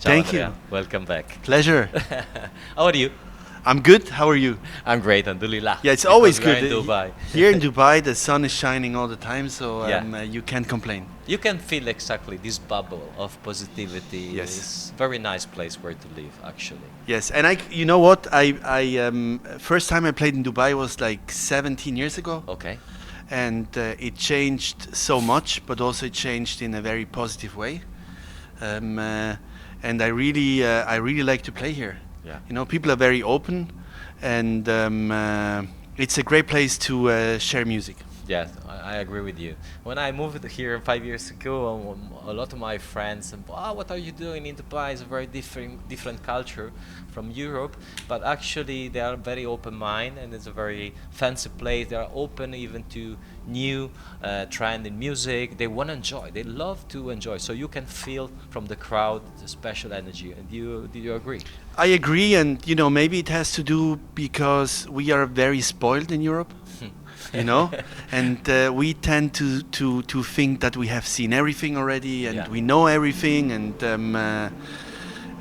Ciao, Thank Andrea. you. Welcome back. Pleasure. How are you? I'm good. How are you? I'm great, Alhamdulillah. Yeah, it's Because always we are good. in Dubai. Here in Dubai, the sun is shining all the time, so Yeah. you can't complain. You can feel exactly this bubble of positivity. Yes. It's a very nice place where to live, actually. Yes, and you know what? First time I played in Dubai was like 17 years ago, Okay. and it changed so much, but also it changed in a very positive way. And I really like to play here. Yeah. You know, people are very open, and it's a great place to share music. Yes, I agree with you. When I moved here 5 years ago, a lot of my friends said, "Wow, what are you doing in Dubai? It's a very different culture from Europe." But actually, they are very open-minded, and it's a very fancy place. They are open even to new trend in music. They want to enjoy. They love to enjoy. So you can feel from the crowd the special energy. And do you agree? I agree, and you know, maybe it has to do because we are very spoiled in Europe. You know, and we tend to think that we have seen everything already, and Yeah. we know everything,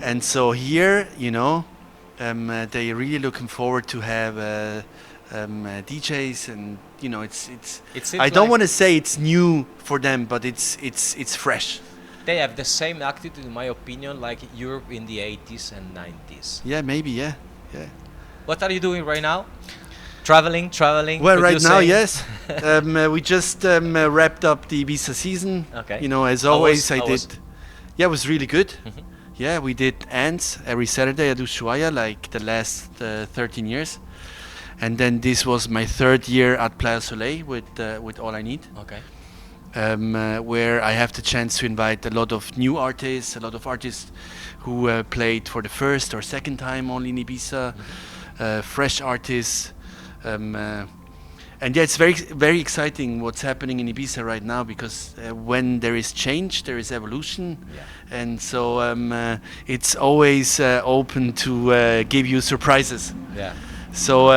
and so here, you know, they're really looking forward to have DJs, and you know, it's. It seems I don't like want to say it's new for them, but it's fresh. they have the same attitude, in my opinion, like Europe in the 80s and 90s. Yeah, maybe, yeah. What are you doing right now? Traveling. Well, right now, producing? yes. We just wrapped up the Ibiza season. Okay. You know, as How always, was- I how did. was- Yeah, it was really good. Mhm. Yeah, we did ANTS every Saturday at Ushuaïa, like the last 13 years. And then this was my third year at Playa Soleil with All I Need, Okay. where I have the chance to invite a lot of new artists, a lot of artists who played for the first or second time only in Ibiza, fresh artists. And yeah, it's very exciting what's happening in Ibiza right now, because when there is change, there is evolution, Yeah. and so it's always open to give you surprises. Yeah. So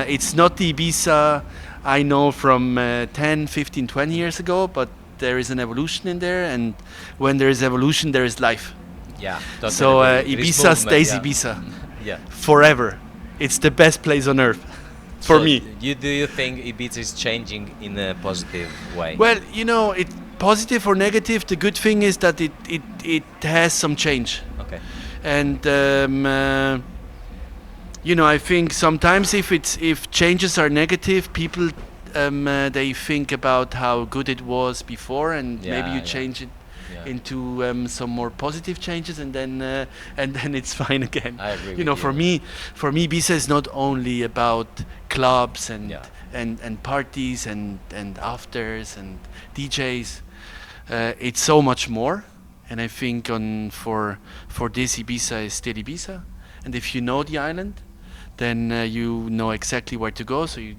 it's not the Ibiza I know from 10, 15, 20 years ago, but there is an evolution in there, and when there is evolution, there is life. Yeah. Totally So agree. There is Ibiza movement, stays yeah. Ibiza Yeah. forever. It's the best place on earth for So me. Do you think Ibiza is changing in a positive way? Well, you know, it positive or negative. The good thing is that it has some change, Okay. and you know, I think sometimes if changes are negative, people they think about how good it was before, and maybe Yeah, you yeah. change it Yeah. into some more positive changes, and then it's fine again. I agree You with know, you. for me, Ibiza is not only about clubs and Yeah. and parties and afters and DJs. It's so much more, and I think for this, Ibiza is still Ibiza, and if you know the island, then you know exactly where to go. So you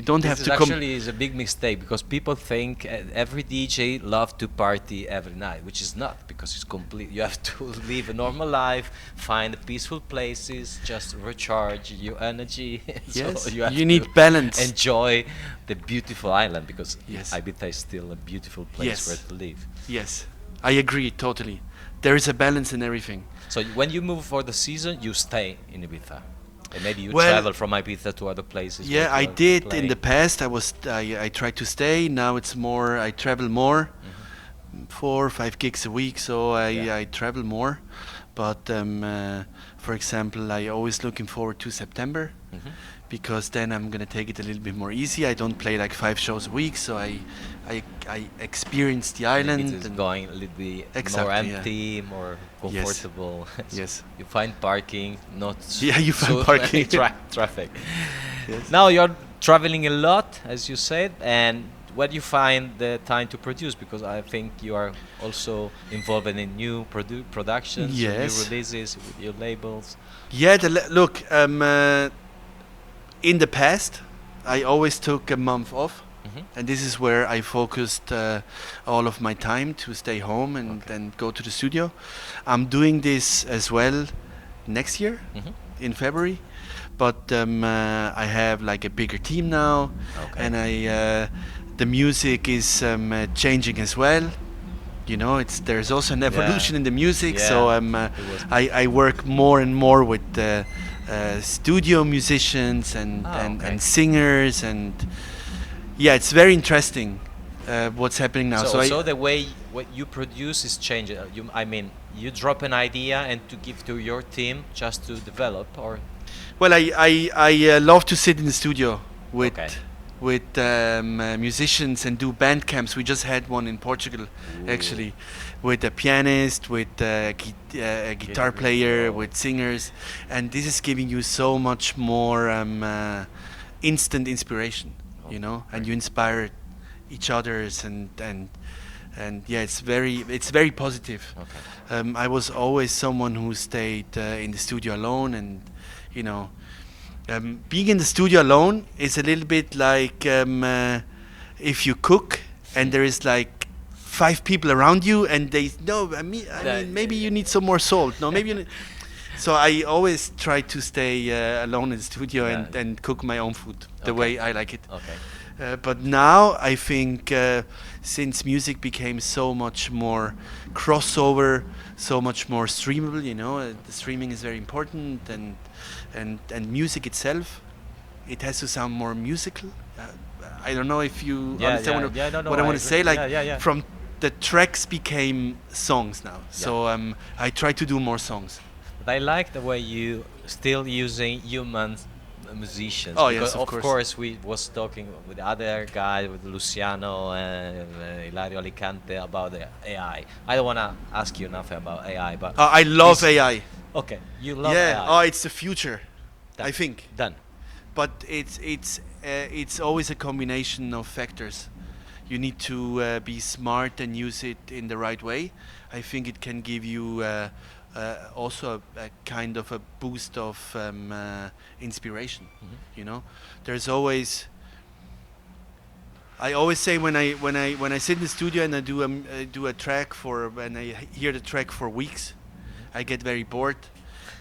don't This have is to come. actually is a big mistake, because people think every DJ love to party every night, which is not, because it's complete. You have to live a normal life, find peaceful places, just recharge your energy. So Yes, you have you need to balance. enjoy the beautiful island, because Yes. Ibiza is still a beautiful place Yes. where to live. Yes, I agree totally. There is a balance in everything. So when you move for the season, you stay in Ibiza, and maybe you Well, travel from Ibiza to other places. Yeah, where I you are did in playing. the past. I tried to stay. Now it's more. I travel more, 4 or 5 gigs a week. So Yeah. I travel more. But for example, I always looking forward to September, Mhm. because then I'm gonna take it a little bit more easy. I don't play like 5 shows a week, so I experience the island. It's and going a little bit more Exactly, yeah. empty, more comfortable. So Yes. you find parking, not Yeah, you find so parking. many traffic. Yes. Now you're traveling a lot, as you said, and where do you find the time to produce? Because I think you are also involved in new productions, new Yes. releases with your labels. Yeah, look. In the past, I always took a month off, Mhm. and this is where I focused all of my time to stay home and Okay. then go to the studio. I'm doing this as well next year Mhm. in February, but I have like a bigger team now, Okay. and the music is changing as well. You know, there's also an evolution in the music. Yeah. So It was. I work more and more with studio musicians Okay. and singers, and yeah, it's very interesting what's happening now. So the way what you produce is changing. I mean, you drop an idea and to give to your team just to develop, or Well, I love to sit in the studio with Okay. musicians and do band camps. We just had one in Portugal, actually, with a pianist, with a guitar player, with singers, and this is giving you so much more instant inspiration, you know, and you inspire each others, and yeah, it's very positive. Okay. I was always someone who stayed in the studio alone, and you know, being in the studio alone is a little bit like if you cook and there is like 5 people around you, and I mean maybe you need some more salt. No, maybe you need. So I always try to stay alone in the studio and cook my own food the way I like it. Okay. But now I think since music became so much more crossover, so much more streamable, you know, the streaming is very important, and music itself, it has to sound more musical. I don't know if you understand what I want to say. Like from the tracks became songs now, so I try to do more songs. But I like the way you still using human musicians. Oh, because yes, of course we was talking with other guy, with Luciano and Ilario Alicante about the AI. I don't want to ask you nothing about AI, but I love AI. Okay, you love Yeah, AI. oh, it's the future, Done. I think. Done. But it's always a combination of factors. You need to be smart and use it in the right way. I think it can give you also a kind of a boost of inspiration. You know, there's always. I always say when I sit in the studio and I do a track and I hear the track for weeks, I get very bored.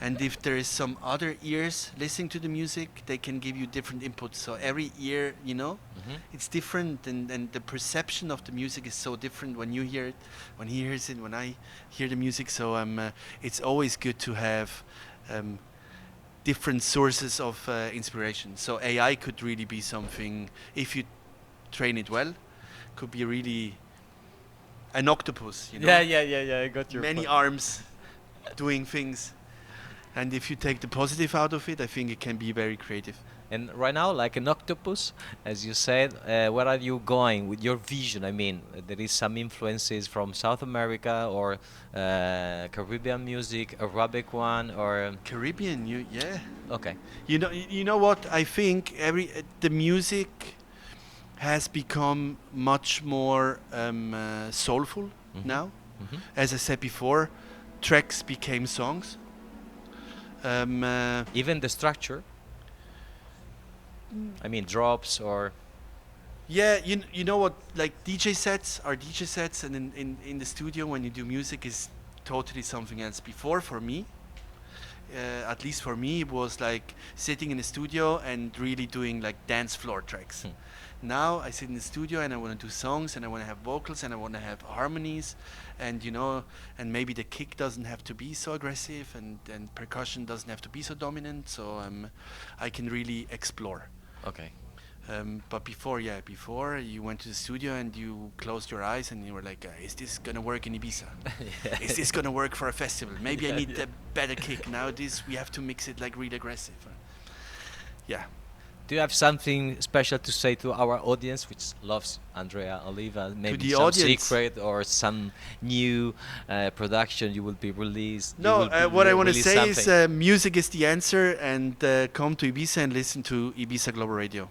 And if there is some other ears listening to the music, they can give you different inputs. So every ear, you know, it's different, and the perception of the music is so different when you hear it, when he hears it, when I hear the music. So it's always good to have different sources of inspiration. So AI could really be something, if you train it well, could be really an octopus, you know? Yeah. I got your Many point. arms doing things. And if you take the positive out of it, I think it can be very creative. And right now, like an octopus, as you said, where are you going with your vision? I mean, there is some influences from South America or Caribbean music, Arabic one, or Caribbean, yeah. okay. You know what? I think the music has become much more soulful now. As I said before, tracks became songs. Even the structure. I mean, drops or. Yeah, you know what? Like DJ sets are DJ sets, and in the studio when you do music is totally something else. Before, for me, at least for me, it was like sitting in the studio and really doing like dance floor tracks. Now I sit in the studio and I want to do songs, and I want to have vocals, and I want to have harmonies, and you know, and maybe the kick doesn't have to be so aggressive, and percussion doesn't have to be so dominant, so I can really explore. Okay. But before you went to the studio and you closed your eyes and you were like, is this gonna work in Ibiza? Is this gonna work for a festival? Maybe I need a better kick. Now we have to mix it like really aggressive. Yeah. Do you have something special to say to our audience, which loves Andrea Oliva? Maybe the some audience? secret or some new production you will be released? No, what I want to say is music is the answer, and come to Ibiza and listen to Ibiza Global Radio.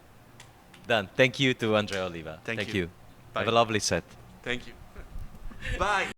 Done. Thank you to Andrea Oliva. Thank you. Bye. Have a lovely set. Thank you. Bye.